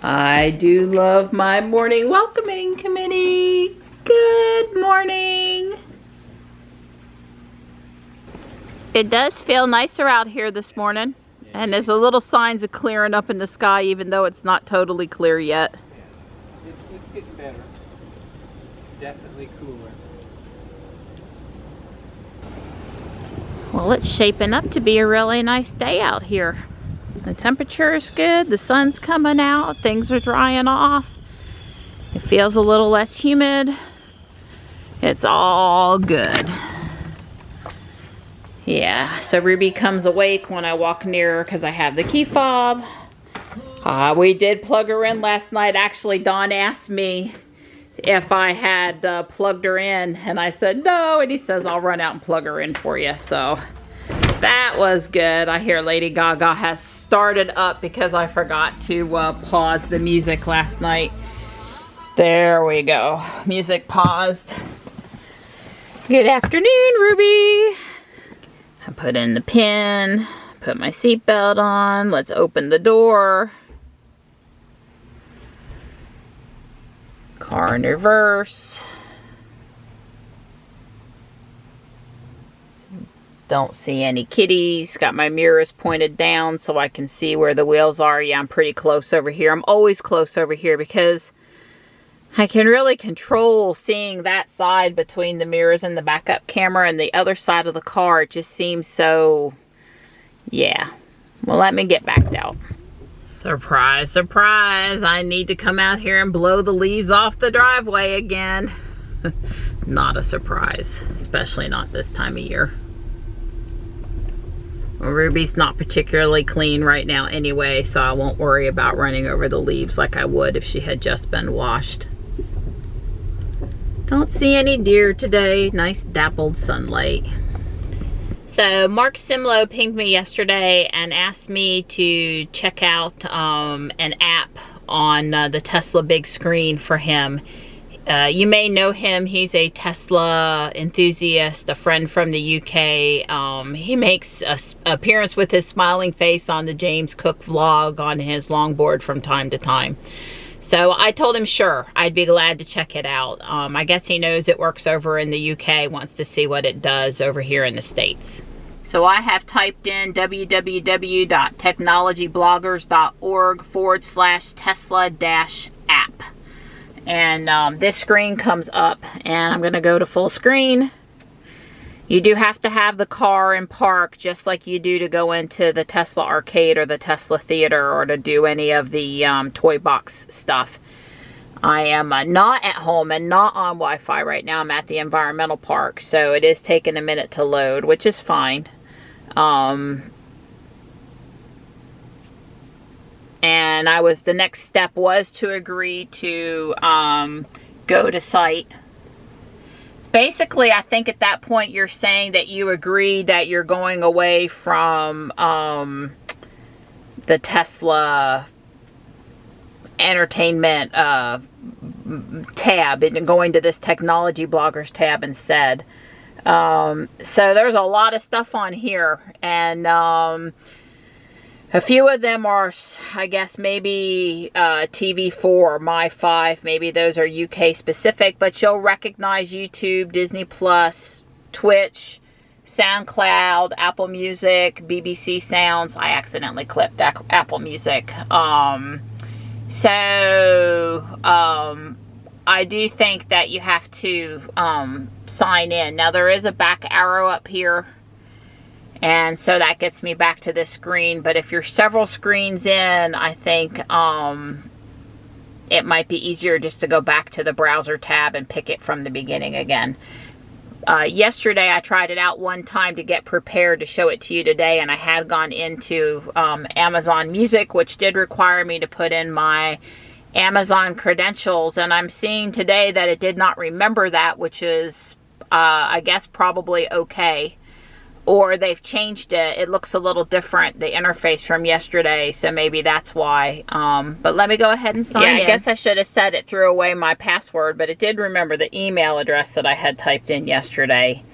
I do love my morning welcoming committee. Good morning. It does feel nicer out here this morning, and there's a little signs of clearing up in the sky, even though it's not totally clear yet. Yeah. It's getting better. Definitely cooler. Well, it's shaping up to be a really nice day out here. The temperature is good, the sun's coming out, things are drying off. It feels a little less humid. It's all good. Yeah, so Ruby comes awake when I walk near her because I have the key fob. We did plug her in last night. Actually, Don asked me if I had plugged her in, and I said no, and he says I'll run out and plug her in for you. So that was good. I hear Lady Gaga has started up because I forgot to pause the music last night. There we go. Music paused. Good afternoon, Ruby. I put in the pin, put my seatbelt on. Let's open the door. Car in reverse. Don't see any kitties. Got my mirrors pointed down so I can see where the wheels are. Yeah, I'm pretty close over here. I'm always close over here because I can really control seeing that side between the mirrors and the backup camera, and the other side of the car, it just seems so, yeah. Well, let me get backed out. Surprise, surprise. I need to come out here and blow the leaves off the driveway again. Not a surprise, especially not this time of year. Well, Ruby's not particularly clean right now anyway, so I won't worry about running over the leaves like I would if she had just been washed. Don't see any deer today. Nice dappled sunlight. So Mark Simlow pinged me yesterday and asked me to check out an app on the Tesla big screen for him. You may know him. He's a Tesla enthusiast, a friend from the UK. He makes an appearance with his smiling face on the James Cook vlog on his longboard from time to time. So I told him, sure, I'd be glad to check it out. I guess he knows it works over in the UK, wants to see what it does over here in the States. So I have typed in www.technologybloggers.org/Tesla-app. And this screen comes up, and I'm going to go to full screen. You do have to have the car in park, just like you do to go into the Tesla arcade or the Tesla theater or to do any of the toy box stuff. I am not at home and not on Wi-Fi right now. I'm at the environmental park, so it is taking a minute to load, which is fine. And the next step was to agree to go to site. Basically, I think at that point you're saying that you agree that you're going away from the Tesla entertainment tab and going to this technology bloggers tab instead. So there's a lot of stuff on here, and a few of them are, I guess, maybe TV4, My5. Maybe those are UK specific, but you'll recognize YouTube, Disney Plus, Twitch, SoundCloud, Apple Music, BBC Sounds. I accidentally clipped Apple Music. I do think that you have to sign in. Now, there is a back arrow up here, and so that gets me back to this screen. But if you're several screens in, I think it might be easier just to go back to the browser tab and pick it from the beginning again. yesterday I tried it out one time to get prepared to show it to you today, and I had gone into Amazon Music, which did require me to put in my Amazon credentials, and I'm seeing today that it did not remember that, which is I guess probably okay. Or they've changed it. It looks a little different, the interface from yesterday, so maybe that's why. But let me go ahead and sign in. I guess I should have said it threw away my password, but it did remember the email address that I had typed in yesterday.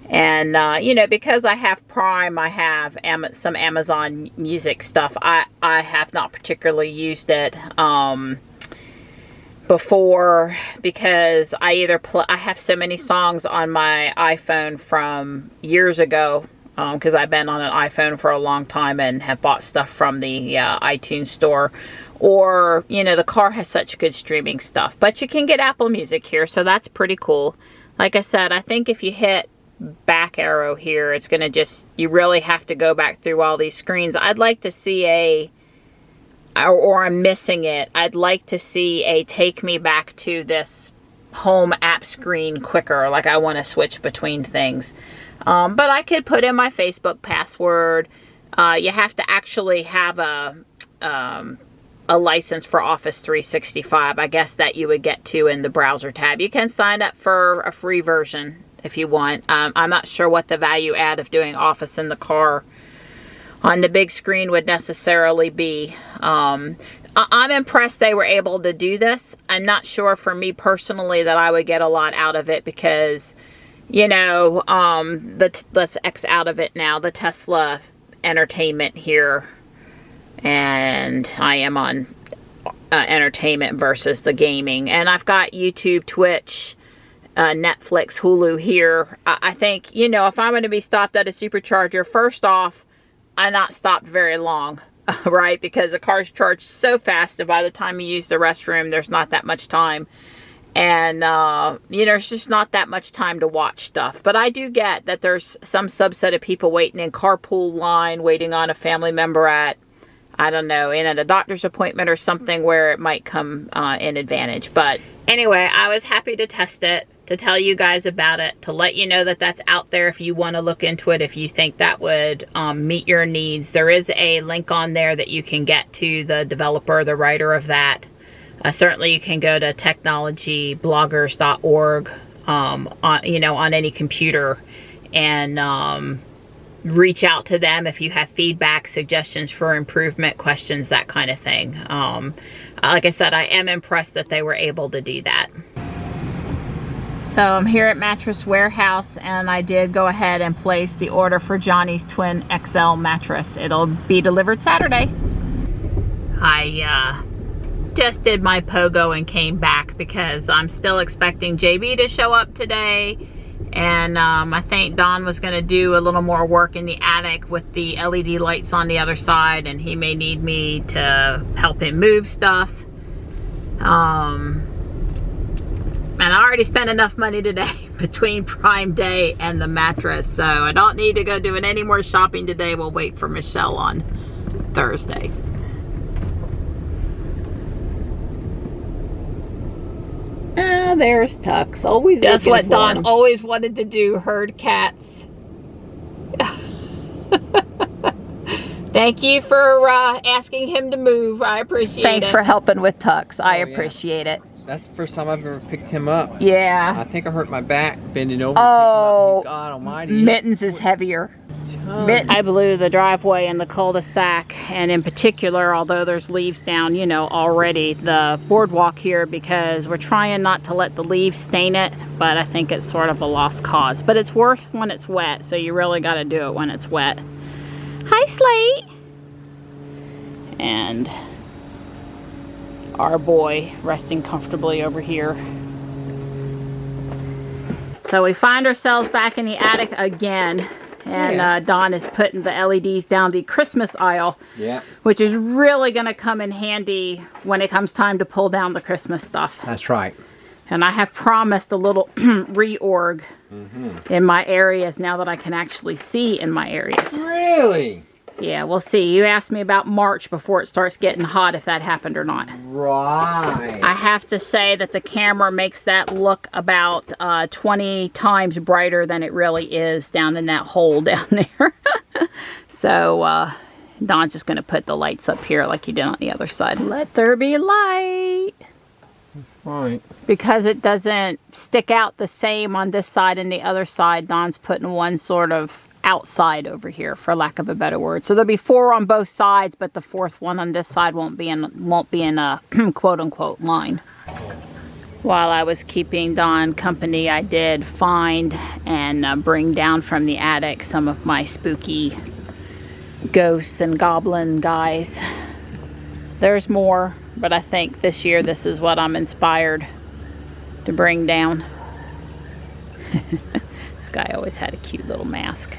And, you know, because I have Prime, I have some Amazon Music stuff. I have not particularly used it before, because I have so many songs on my iPhone from years ago, because I've been on an iPhone for a long time and have bought stuff from the iTunes store, or, you know, the car has such good streaming stuff. But you can get Apple Music here, so that's pretty cool. Like I said, I think if you hit back arrow here, it's gonna just, you really have to go back through all these screens. I'd like to see or I'm missing it, I'd like to see a take me back to this home app screen quicker. Like, I want to switch between things. But I could put in my Facebook password. You have to actually have a license for Office 365. I guess that you would get to in the browser tab. You can sign up for a free version if you want. I'm not sure what the value add of doing Office in the car on the big screen would necessarily be. I'm impressed they were able to do this. I'm not sure for me personally that I would get a lot out of it, because, you know, let's X out of it now, the Tesla entertainment here, and I am on entertainment versus the gaming, and I've got YouTube, Twitch, Netflix, Hulu here. I think, you know, if I'm going to be stopped at a supercharger, first off, I'm not stopped very long, right? Because the car's charged so fast that by the time you use the restroom, there's not that much time. And, you know, it's just not that much time to watch stuff. But I do get that there's some subset of people waiting in carpool line, waiting on a family member at, I don't know, in at a doctor's appointment or something, where it might come in advantage. But anyway, I was happy to test it, to tell you guys about it, to let you know that that's out there if you want to look into it, if you think that would meet your needs. There is a link on there that you can get to the developer, the writer of that. Certainly you can go to technologybloggers.org you know, on any computer, and reach out to them if you have feedback, suggestions for improvement, questions, that kind of thing. Like I said, I am impressed that they were able to do that. So I'm here at Mattress Warehouse, and I did go ahead and place the order for Johnny's Twin XL mattress. It'll be delivered Saturday. I just did my pogo and came back because I'm still expecting JB to show up today. And I think Don was going to do a little more work in the attic with the LED lights on the other side, and he may need me to help him move stuff. And I already spent enough money today between Prime Day and the mattress, so I don't need to go doing any more shopping today. We'll wait for Michelle on Thursday. Ah, there's Tux. Always that's what Don always wanted to do, herd cats. Thank you for asking him to move. I appreciate it. Thanks for helping with Tux. I appreciate it. That's the first time I've ever picked him up. Yeah. I think I hurt my back bending over. Oh, God almighty. Mittens is heavier. I blew the driveway in the cul-de-sac, and in particular, although there's leaves down, you know, already, the boardwalk here, because we're trying not to let the leaves stain it, but I think it's sort of a lost cause. But it's worse when it's wet, so you really got to do it when it's wet. Hi, Slate. And our boy resting comfortably over here. So we find ourselves back in the attic again, and Don is putting the LEDs down the Christmas aisle, which is really going to come in handy when it comes time to pull down the Christmas stuff. That's right. And I have promised a little reorg in my areas now that I can actually see in my areas. Really? Yeah, we'll see. You asked me about March before it starts getting hot, if that happened or not. Right. I have to say that the camera makes that look about 20 times brighter than it really is down in that hole down there. So, Don's just going to put the lights up here like he did on the other side. Let there be light. Right. Because it doesn't stick out the same on this side and the other side, Don's putting one sort of outside over here, for lack of a better word. So there'll be 4 on both sides, but the 4th one on this side won't be in a quote unquote line. While I was keeping Don company, I did find and bring down from the attic some of my spooky ghosts and goblin guys. There's more, but I think this year this is what I'm inspired to bring down. This guy always had a cute little mask.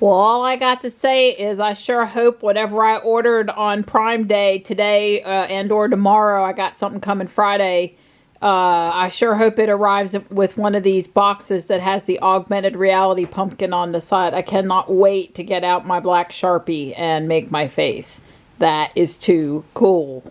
Well, all I got to say is I sure hope whatever I ordered on Prime Day today and or tomorrow, I got something coming Friday. I sure hope it arrives with one of these boxes that has the augmented reality pumpkin on the side. I cannot wait to get out my black Sharpie and make my face. That is too cool.